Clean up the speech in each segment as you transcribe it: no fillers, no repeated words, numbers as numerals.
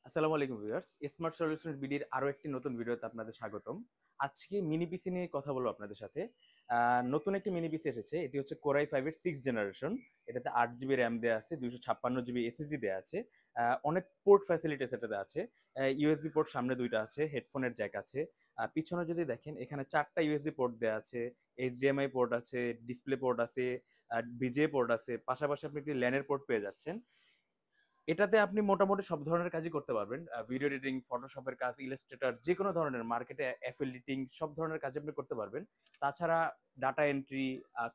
আসসালামু আলাইকুম viewers, smart solution বিডির আরো একটি নতুন ভিডিওতে আপনাদের স্বাগতম। আজকে মিনি পিসি নিয়ে কথা বলবো আপনাদের সাথে। নতুন একটি মিনি পিসি এসেছে, এটি হচ্ছে কোরাই 5 এর 6 জেনারেশন। এটাতে 8 জিবি র্যাম দেওয়া আছে, 256 জিবি এসএসডি দেওয়া আছে। অনেক পোর্ট ফ্যাসিলিটিস এটাতে আছে। ইউএসবি পোর্ট সামনে দুইটা আছে, হেডফোনের জ্যাক আছে। পিছনে যদি দেখেন এখানে 4টা ইউএসবি পোর্ট দেওয়া আছে, এইচডিএমআই পোর্ট আছে, ডিসপ্লে পোর্ট আছে, বিজিএ পোর্ট আছে, পাশাপাশি আপনি একটি ল্যানের পোর্ট পেয়ে যাচ্ছেন। এটাতে আপনি মোটামুটি সব ধরনের কাজই করতে পারবেন। ভিডিও এডিটিং, ফটোশপের কাজ, ইলাস্ট্রেটর যেকোনো ধরনের মার্কেটে অ্যাফিলিয়েটিং সব ধরনের কাজ আপনি করতে পারবেন। তাছাড়া ডাটা এন্ট্রি,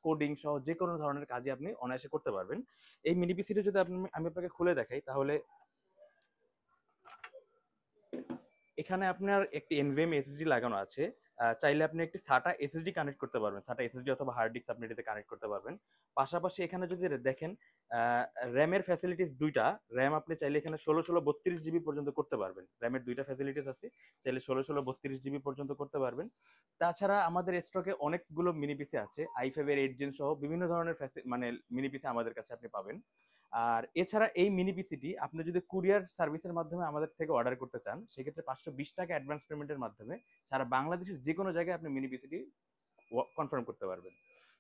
কোডিং সহ যেকোনো ধরনের কাজই আপনি অনায়াসে করতে পারবেন। এই মিনি পিসিটা যদি আমি আপনাকে খুলে দেখাই তাহলে এখানে আপনার একটি এনভিএমই এসএসডি লাগানো আছে। চাইলে আপনি একটি SATA এসএসডি কানেক্ট করতে পারবেন। SATA এসএসডি অথবা হার্ড ডিস্ক আপনি এটাতে কানেক্ট করতে পারবেন। পাশাপাশি এখানে যদি দেখেন র‍্যামের ফ্যাসিলিটিস ২টা। র‍্যাম আপনি চাইলে এখানে ১৬ ৩২ জিবি পর্যন্ত করতে পারবেন। র‍্যামের ২টা ফ্যাসিলিটিস আছে। চাইলে ১৬ ৩২ জিবি পর্যন্ত করতে পারবেন। তাছাড়া আমাদের স্টকে অনেকগুলো মিনি পিসি আছে। i5 এর 8 জেন সহ বিভিন্ন ধরনের মানে মিনি পিসি আমাদের কাছে আপনি পাবেন। আর এছাড়া এই মিনি পিসিটি আপনি যদি কুরিয়ার সার্ভিসের মাধ্যমে আমাদের থেকে অর্ডার করতে চান, সেক্ষেত্রে ৫২০ টাকা অ্যাডভান্স পেমেন্টের মাধ্যমে সারা বাংলাদেশের যে কোনো জায়গায় আপনি মিনি পিসিটি কনফার্ম করতে পারবেন।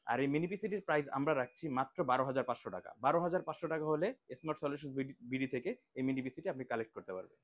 আর এই মিনি পিসিটির প্রাইস আমরা রাখছি মাত্র ১২,৫০০ টাকা। ১২,৫০০ টাকা হলে স্মার্ট সলিউশন বিডি থেকে এই মিনি পিসিটি আপনি কালেক্ট করতে পারবেন।